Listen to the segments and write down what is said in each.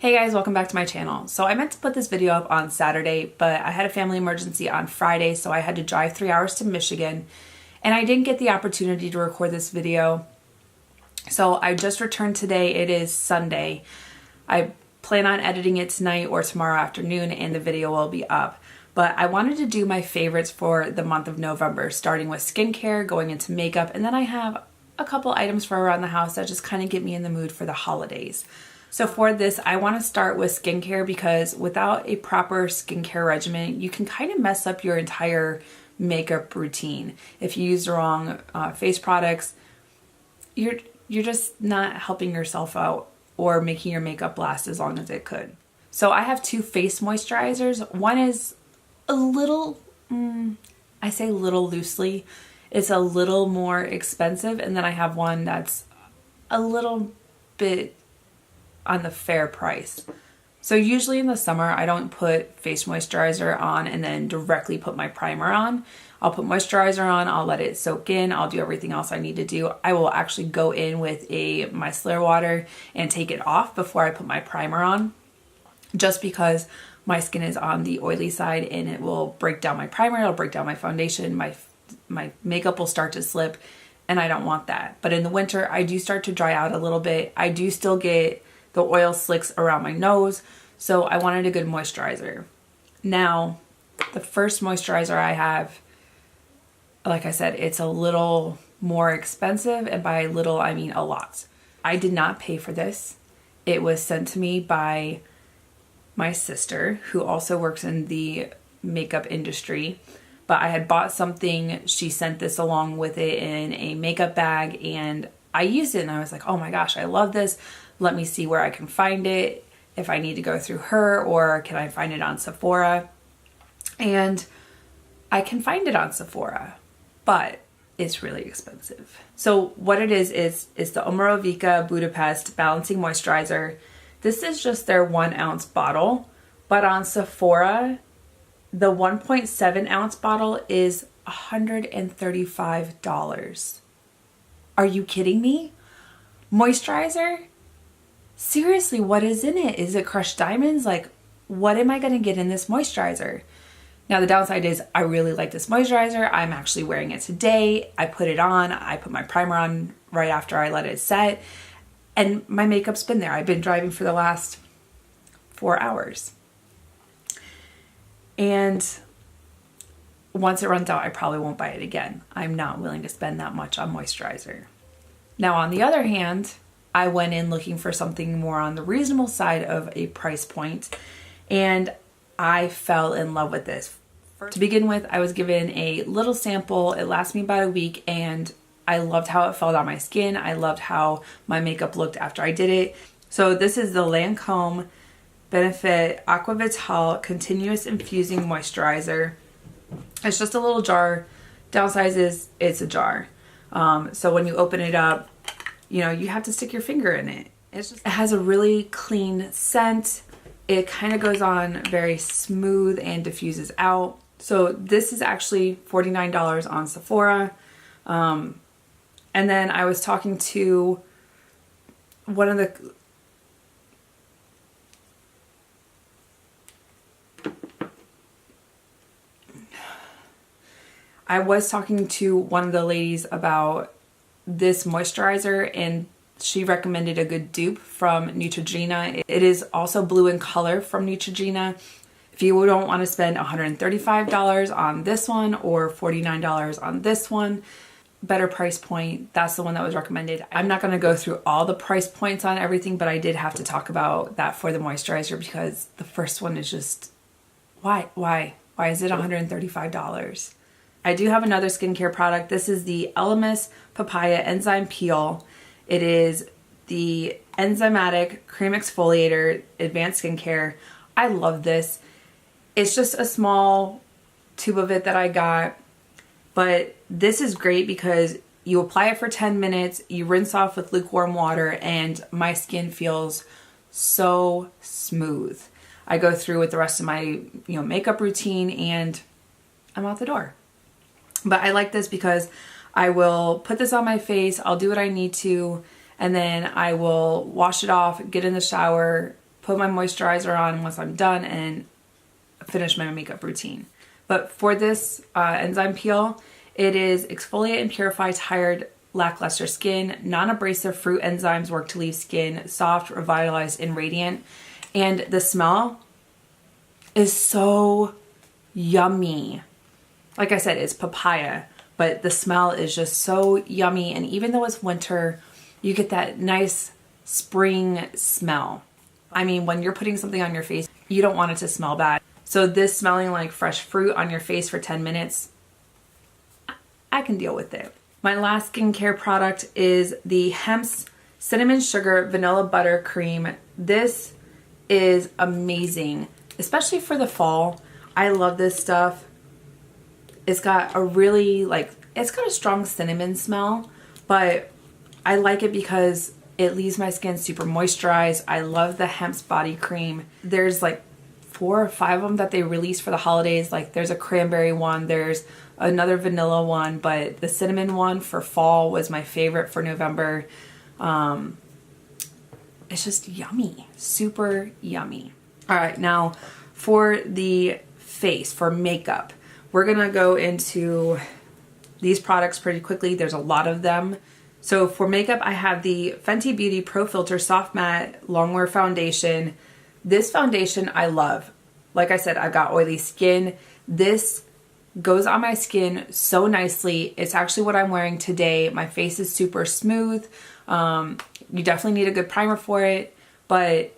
Hey guys, welcome back to my channel. So I meant to put this video up on Saturday, but I had a family emergency on Friday, so I had to drive 3 hours to Michigan, and I didn't get the opportunity to record this video. So I just returned today. It is Sunday. I plan on editing it tonight or tomorrow afternoon, and the video will be up. But I wanted to do my favorites for the month of November, starting with skincare, going into makeup, and then I have a couple items for around the house that just kind of get me in the mood for the holidays. So for this, I want to start with skincare because without a proper skincare regimen, you can kind of mess up your entire makeup routine. If you use the wrong face products, you're just not helping yourself out or making your makeup last as long as it could. So I have two face moisturizers. One is a little, I say little loosely, it's a little more expensive, and then I have one that's a little bit on the fair price. So usually in the summer, I don't put face moisturizer on and then directly put my primer on. I'll put moisturizer on, I'll let it soak in, I'll do everything else I need to do. I will actually go in with a micellar water and take it off before I put my primer on, just because my skin is on the oily side and it will break down my primer, it'll break down my foundation, my makeup will start to slip, and I don't want that. But in the winter, I do start to dry out a little bit. I do still get the oil slicks around my nose, so I wanted a good moisturizer. Now, the first moisturizer I have, like I said, it's a little more expensive, and by little I mean a lot. I did not pay for this. It was sent to me by my sister, who also works in the makeup industry, but I had bought something. She sent this along with it in a makeup bag, and I used it and I was like, oh my gosh, I love this. Let me see where I can find it, if I need to go through her or can I find it on Sephora. And I can find it on Sephora, but it's really expensive. So what it is the Omuro Vika Budapest Balancing Moisturizer. This is just their 1 ounce bottle, but on Sephora, the 1.7 ounce bottle is $135. Are you kidding me? Moisturizer? Seriously, what is in it? Is it crushed diamonds? Like, what am I going to get in this moisturizer? Now, the downside is I really like this moisturizer. I'm actually wearing it today. I put it on. I put my primer on right after I let it set. And my makeup's been there. I've been driving for the last 4 hours. And once it runs out, I probably won't buy it again. I'm not willing to spend that much on moisturizer. Now, on the other hand, I went in looking for something more on the reasonable side of a price point, and I fell in love with this. To begin with, I was given a little sample. It lasted me about a week, and I loved how it felt on my skin. I loved how my makeup looked after I did it. So this is the Lancome Benefit Aqua Vital Continuous Infusing Moisturizer. It's just a little jar. Downside is it's a jar. So when you open it up, you know, you have to stick your finger in it. It has a really clean scent. It kind of goes on very smooth and diffuses out. So this is actually $49 on Sephora. And then I was talking to one of the ladies about this moisturizer, and she recommended a good dupe from Neutrogena. It is also blue in color from Neutrogena. If you don't want to spend $135 on this one or $49 on this one, better price point, that's the one that was recommended. I'm not going to go through all the price points on everything, but I did have to talk about that for the moisturizer because the first one is just, why is it $135? I do have another skincare product. This is the Elemis Papaya Enzyme Peel. It is the enzymatic cream exfoliator, advanced skincare. I love this. It's just a small tube of it that I got, but this is great because you apply it for 10 minutes, you rinse off with lukewarm water, and my skin feels so smooth. I go through with the rest of my makeup routine and I'm out the door. But I like this because I will put this on my face, I'll do what I need to, and then I will wash it off, get in the shower, put my moisturizer on once I'm done, and finish my makeup routine. But for this Enzyme Peel, it is exfoliate and purify tired, lackluster skin. Non-abrasive fruit enzymes work to leave skin soft, revitalized, and radiant. And the smell is so yummy. Like I said, it's papaya, but the smell is just so yummy. And even though it's winter, you get that nice spring smell. I mean, when you're putting something on your face, you don't want it to smell bad. So this smelling like fresh fruit on your face for 10 minutes, I can deal with it. My last skincare product is the Hemp's Cinnamon Sugar Vanilla Buttercream. This is amazing, especially for the fall. I love this stuff. It's got a really it's got a strong cinnamon smell, but I like it because it leaves my skin super moisturized. I love the Hemp's body cream. There's like 4 or 5 of them that they released for the holidays. Like there's a cranberry one, there's another vanilla one, but the cinnamon one for fall was my favorite for November. It's just yummy, super yummy. All right, now for the face, for makeup, we're gonna go into these products pretty quickly. There's a lot of them. So for makeup, I have the Fenty Beauty Pro Filter Soft Matte Longwear Foundation. This foundation I love. Like I said, I've got oily skin. This goes on my skin so nicely. It's actually what I'm wearing today. My face is super smooth. You definitely need a good primer for it, but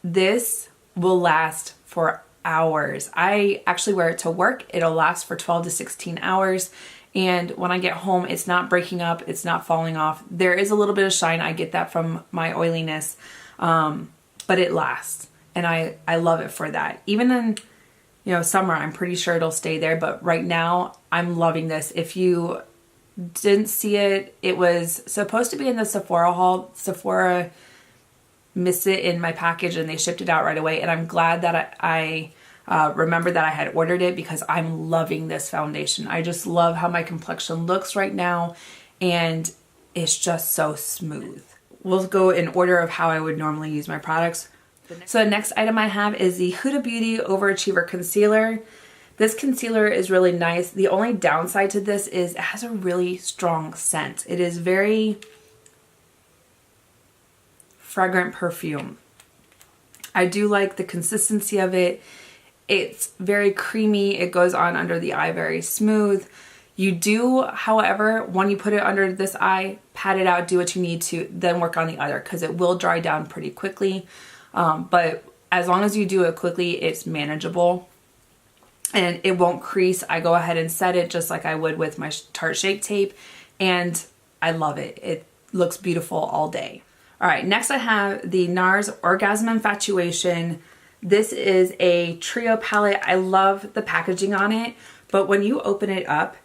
this will last for hours. I actually wear it to work. It'll last for 12 to 16 hours. And when I get home, it's not breaking up. It's not falling off. There is a little bit of shine. I get that from my oiliness, but it lasts. And I love it for that. Even in, summer, I'm pretty sure it'll stay there. But right now, I'm loving this. If you didn't see it, it was supposed to be in the Sephora haul. Sephora missed it in my package and they shipped it out right away. And I'm glad that I remembered that I had ordered it because I'm loving this foundation. I just love how my complexion looks right now. And it's just so smooth. We'll go in order of how I would normally use my products. So the next item I have is the Huda Beauty Overachiever Concealer. This concealer is really nice. The only downside to this is it has a really strong scent. It is very fragrant perfume. I do like the consistency of it. It's very creamy. It goes on under the eye very smooth. You do, however, when you put it under this eye, pat it out, do what you need to, then work on the other because it will dry down pretty quickly. But as long as you do it quickly, it's manageable and it won't crease. I go ahead and set it just like I would with my Tarte Shape Tape, and I love it. It looks beautiful all day. All right, next I have the Nars Orgasm Infatuation. This is a trio palette. I love the packaging on it, but when you open it up,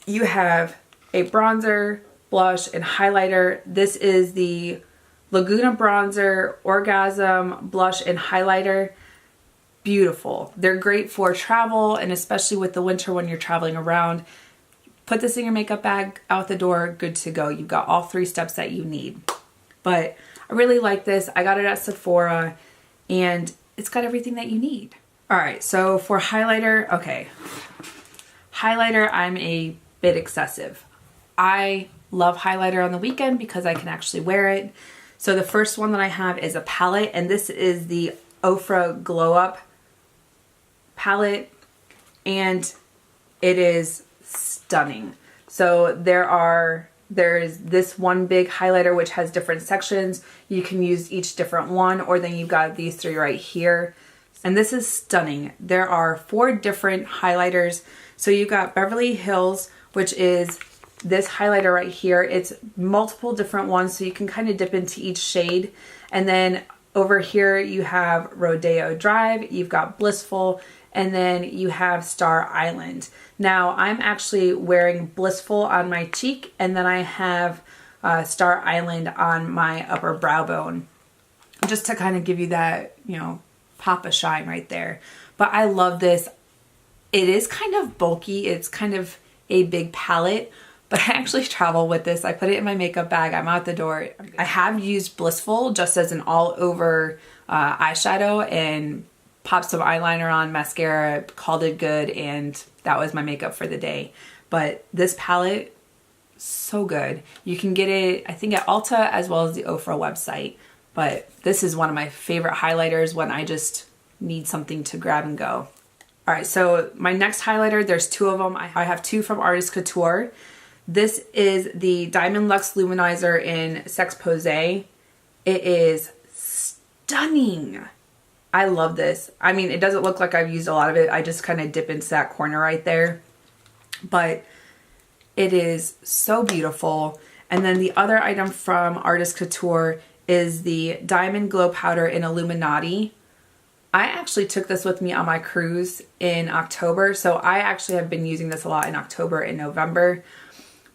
you have a bronzer, blush, and highlighter. This is the Laguna Bronzer, Orgasm, Blush, and Highlighter. Beautiful. They're great for travel, and especially with the winter when you're traveling around. Put this in your makeup bag, out the door, good to go. You've got all 3 steps that you need. But I really like this. I got it at Sephora, and it's got everything that you need. All right, so for highlighter, okay. Highlighter, I'm a bit excessive. I love highlighter on the weekend because I can actually wear it. So the first one that I have is a palette, and this is the Oprah Glow Up palette, and it is stunning. So there's this one big highlighter which has different sections. You can use each different one, or then you've got these 3 right here. And this is stunning. There are 4 different highlighters. So you've got Beverly Hills, which is this highlighter right here. It's multiple different ones, so you can kind of dip into each shade. And then over here you have Rodeo Drive, you've got Blissful, and then you have Star Island. Now I'm actually wearing Blissful on my cheek, and then I have Star Island on my upper brow bone, just to kind of give you that, pop of shine right there. But I love this. It is kind of bulky. It's kind of a big palette, but I actually travel with this. I put it in my makeup bag. I'm out the door. I have used Blissful just as an all over eyeshadow and popped some eyeliner on, mascara, called it good, and that was my makeup for the day. But this palette, so good. You can get it, I think, at Ulta as well as the Oprah website. But this is one of my favorite highlighters when I just need something to grab and go. All right, so my next highlighter, there's two of them. I have two from Artist Couture. This is the Diamond Luxe Luminizer in Sex Posé. It is stunning. I love this. I mean, it doesn't look like I've used a lot of it. I just kind of dip into that corner right there. But it is so beautiful. And then the other item from Artist Couture is the Diamond Glow Powder in Illuminati. I actually took this with me on my cruise in October. So I actually have been using this a lot in October and November.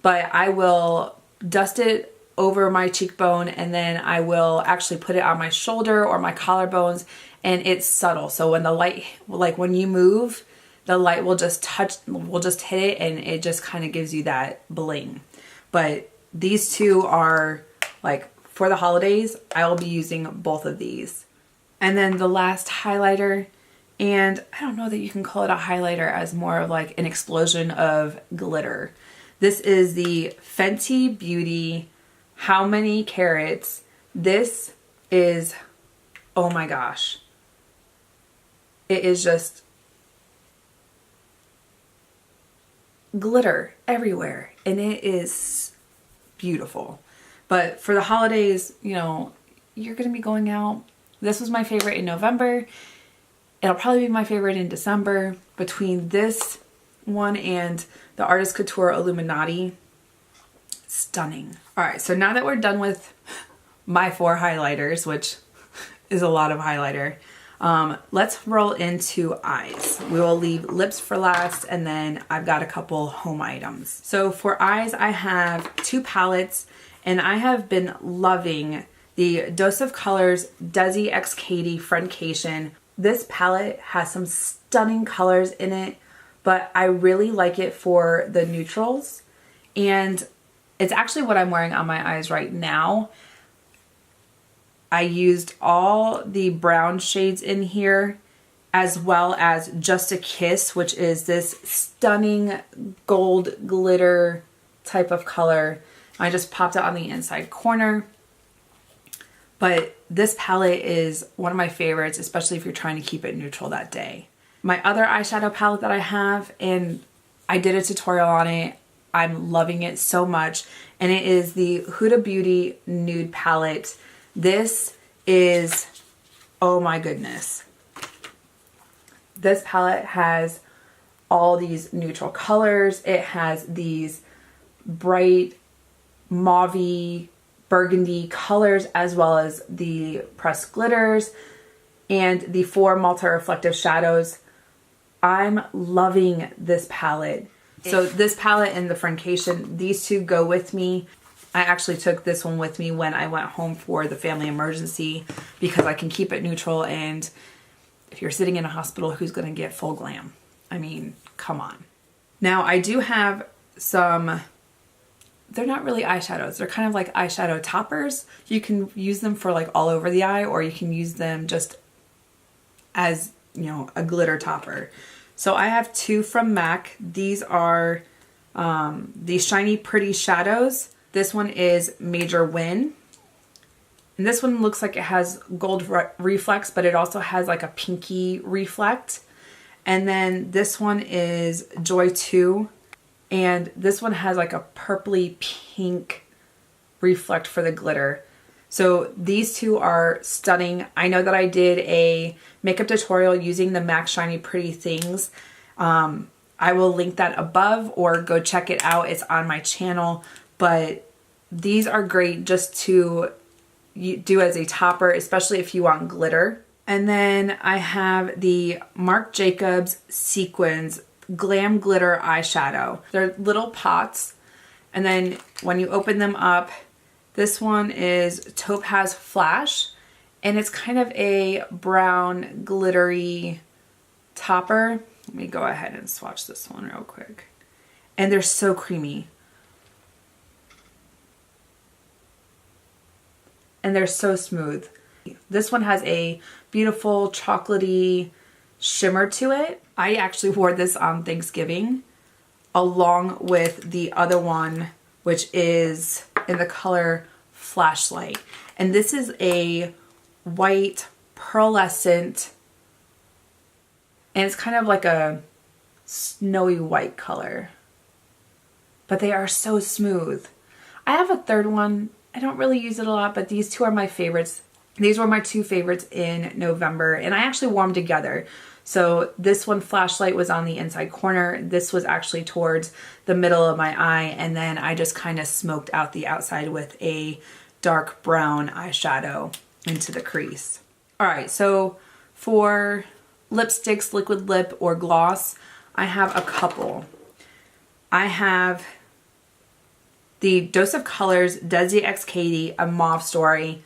But I will dust it over my cheekbone and then I will actually put it on my shoulder or my collarbones, and it's subtle. So when the light, like when you move, the light will just hit it and it just kind of gives you that bling. But these two are like for the holidays, I will be using both of these. And then the last highlighter, and I don't know that you can call it a highlighter as more of like an explosion of glitter. This is the Fenty Beauty How Many Carats. This is, oh my gosh. It is just glitter everywhere and it is beautiful. But for the holidays, you know, you're going to be going out. This was my favorite in November. It'll probably be my favorite in December. Between this one and the Artist Couture Illuminati, stunning. All right, so now that we're done with my 4 highlighters, which is a lot of highlighter, let's roll into eyes. We will leave lips for last, and then I've got a couple home items. So for eyes, I have 2 palettes, and I have been loving the Dose of Colors Desi X Katie Friendcation. This palette has some stunning colors in it, but I really like it for the neutrals. And it's actually what I'm wearing on my eyes right now. I used all the brown shades in here, as well as Just a Kiss, which is this stunning gold glitter type of color. I just popped it on the inside corner. But this palette is one of my favorites, especially if you're trying to keep it neutral that day. My other eyeshadow palette that I have, and I did a tutorial on it, I'm loving it so much, and it is the Huda Beauty Nude palette. This is, oh my goodness. This palette has all these neutral colors. It has these bright mauve burgundy colors, as well as the pressed glitters and the 4 multi-reflective shadows. I'm loving this palette. So this palette and the Friendcation, these two go with me. I actually took this one with me when I went home for the family emergency because I can keep it neutral, and if you're sitting in a hospital, who's going to get full glam? I mean, come on. Now I do have some, they're not really eyeshadows. They're kind of like eyeshadow toppers. You can use them for like all over the eye, or you can use them just as, you know, a glitter topper. So I have 2 from MAC. These are these Shiny Pretty Shadows. This one is Major Win. And this one looks like it has gold reflex, but it also has like a pinky reflect. And then this one is Joy 2. And this one has like a purpley pink reflect for the glitter. So these 2 are stunning. I know that I did a makeup tutorial using the MAC Shiny Pretty Things. I will link that above, or go check it out. It's on my channel. But these are great just to do as a topper, especially if you want glitter. And then I have the Marc Jacobs Sequins Glam Glitter Eyeshadow. They're little pots. And then when you open them up, this one is Topaz Flash, and it's kind of a brown glittery topper. Let me go ahead and swatch this one real quick. And they're so creamy. And they're so smooth. This one has a beautiful chocolatey shimmer to it. I actually wore this on Thanksgiving along with the other one, which is in the color Flashlight. And this is a white pearlescent, and it's kind of like a snowy white color. But they are so smooth. I have a third one. I don't really use it a lot, but these two are my favorites. These were my two favorites in November, and I actually wore them together. So this one, Flashlight, was on the inside corner. This was actually towards the middle of my eye, and then I just kind of smoked out the outside with a dark brown eyeshadow into the crease. All right, so for lipsticks, liquid lip, or gloss, I have a couple. I have the Dose of Colors Desi X Katie, a Mauve Story.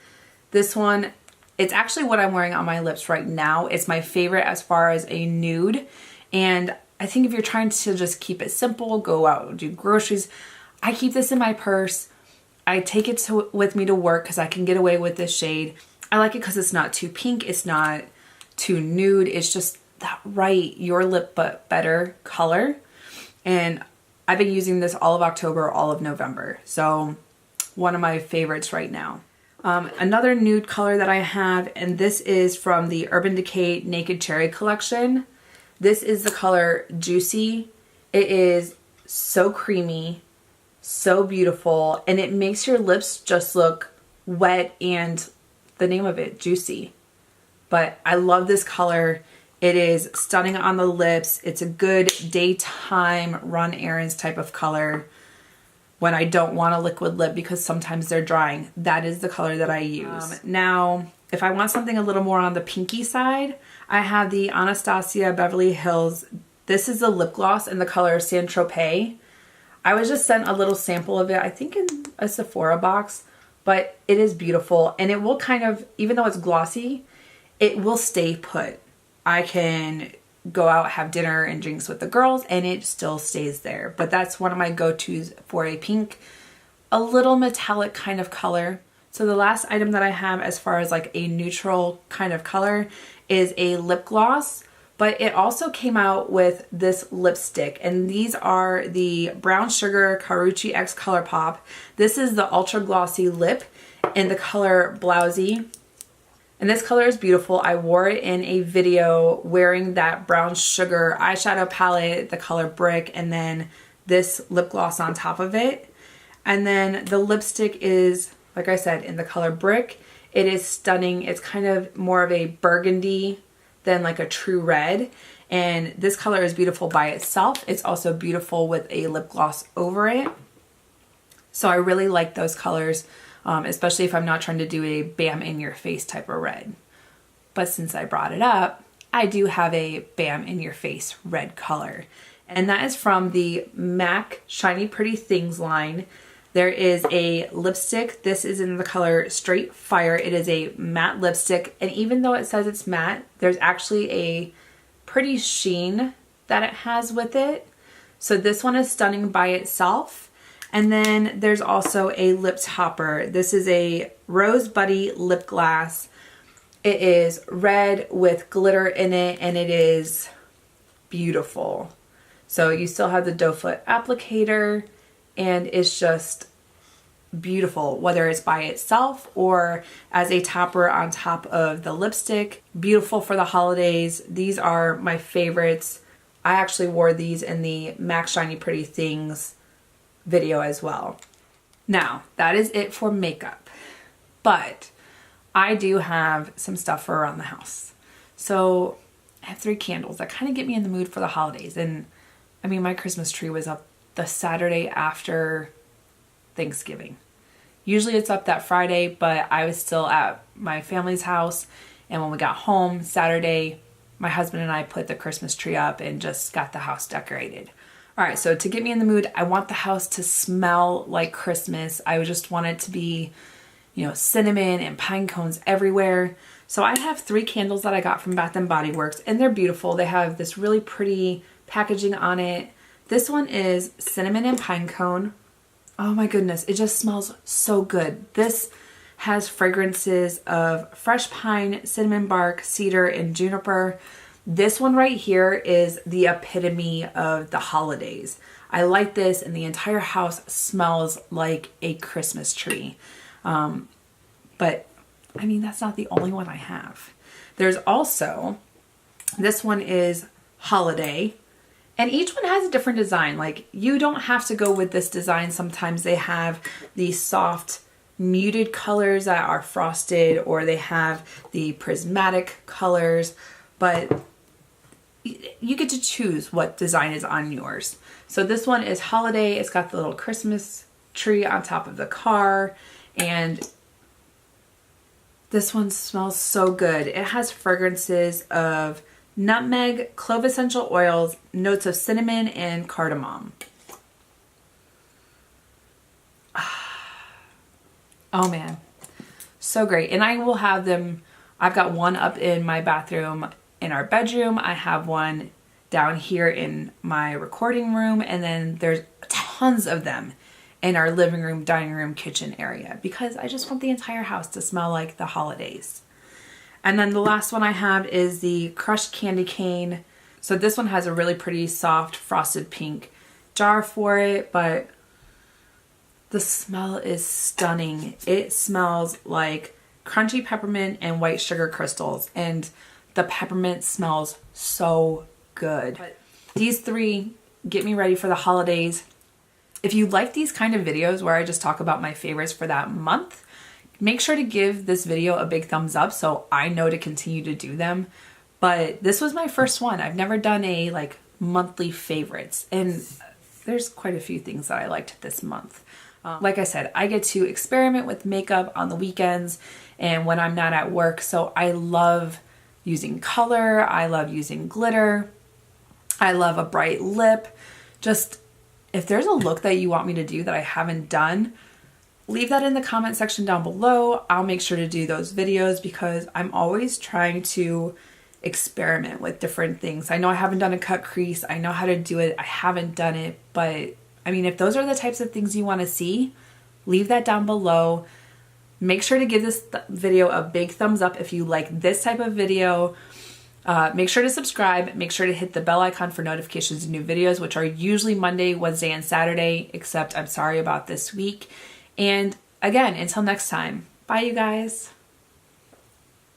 This one, it's actually what I'm wearing on my lips right now. It's my favorite as far as a nude. And I think if you're trying to just keep it simple, go out, do groceries, I keep this in my purse. I take it with me to work because I can get away with this shade. I like it because it's not too pink. It's not too nude. It's just that right, your lip but better color. And I've been using this all of October, all of November. So one of my favorites right now. Another nude color that I have, and this is from the Urban Decay Naked Cherry collection. This is the color Juicy. It is so creamy, so beautiful, and it makes your lips just look wet, and the name of it, Juicy. But I love this color. It is stunning on the lips. It's a good daytime run errands type of color. When I don't want a liquid lip because sometimes they're drying, that is the color that I use. Now, if I want something a little more on the pinky side, I have the Anastasia Beverly Hills. This is the lip gloss in the color Saint Tropez. I was just sent a little sample of it, I think in a Sephora box, but it is beautiful. And it will kind of, even though it's glossy, it will stay put. I can go out, have dinner and drinks with the girls, and it still stays there. But that's one of my go-tos for a pink, a little metallic kind of color. So the last item that I have as far as like a neutral kind of color is a lip gloss, but it also came out with this lipstick, and these are the Brown Sugar Carucci X Color Pop. This is the ultra glossy lip in the color Blousy. And this color is beautiful. I wore it in a video wearing that Brown Sugar eyeshadow palette, the color Brick, and then this lip gloss on top of it. And then the lipstick is, like I said, in the color Brick. It is stunning. It's kind of more of a burgundy than like a true red. And this color is beautiful by itself. It's also beautiful with a lip gloss over it. So I really like those colors. Especially if I'm not trying to do a bam in your face type of red. But since I brought it up, I do have a bam in your face red color. And that is from the MAC Shiny Pretty Things line. There is a lipstick. This is in the color Straight Fire. It is a matte lipstick. And even though it says it's matte, there's actually a pretty sheen that it has with it. So this one is stunning by itself. And then there's also a lip topper. This is a Rose Buddy lip gloss. It is red with glitter in it, and it is beautiful. So you still have the doe foot applicator, and it's just beautiful, whether it's by itself or as a topper on top of the lipstick. Beautiful for the holidays. These are my favorites. I actually wore these in the MAC Shiny Pretty Things video as well. Now, that is it for makeup, but I do have some stuff for around the house. So I have 3 candles that kind of get me in the mood for the holidays. And I mean, my Christmas tree was up the Saturday after Thanksgiving. Usually it's up that Friday, but I was still at my family's house. And when we got home Saturday, my husband and I put the Christmas tree up and just got the house decorated. All right, so to get me in the mood, I want the house to smell like Christmas. I just want it to be, you know, cinnamon and pine cones everywhere. So I have 3 candles that I got from Bath & Body Works, and they're beautiful. They have this really pretty packaging on it. This one is cinnamon and pine cone. Oh my goodness, it just smells so good. This Has fragrances of fresh pine, cinnamon bark, cedar, and juniper. This one right here is the epitome of the holidays. I like this, and the entire house smells like a Christmas tree. But I mean, that's not the only one I have. There's also, this one is holiday, and each one has a different design. Like, you don't have to go with this design. Sometimes they have these soft muted colors that are frosted, or they have the prismatic colors, but you get to choose what design is on yours. So this one is holiday. It's got the little Christmas tree on top of the car, and this one smells so good. It has fragrances of nutmeg, clove essential oils, notes of cinnamon, and cardamom. Oh man, so great. And I will have them, I've got one up in my bathroom in our bedroom. I have one down here in my recording room, and then there's tons of them in our living room, dining room, kitchen area, because I just want the entire house to smell like the holidays. And then the last one I have is the crushed candy cane. So this one has a really pretty soft frosted pink jar for it, but the smell is stunning. It smells like crunchy peppermint and white sugar crystals, and the peppermint smells so good. But these three get me ready for the holidays. If you like these kind of videos where I just talk about my favorites for that month, make sure to give this video a big thumbs up so I know to continue to do them. But this was my first one. I've never done a like monthly favorites, and there's quite a few things that I liked this month. Like I said, I get to experiment with makeup on the weekends and when I'm not at work, so I love using color, I love using glitter, I love a bright lip. Just, if there's a look that you want me to do that I haven't done, leave that in the comment section down below. I'll make sure to do those videos because I'm always trying to experiment with different things. I know I haven't done a cut crease, I know how to do it, I haven't done it, but I mean, if those are the types of things you want to see, leave that down below. Make sure to give this video a big thumbs up if you like this type of video. Make sure to subscribe. Make sure to hit the bell icon for notifications of new videos, which are usually Monday, Wednesday, and Saturday, except I'm sorry about this week. And again, until next time, bye you guys.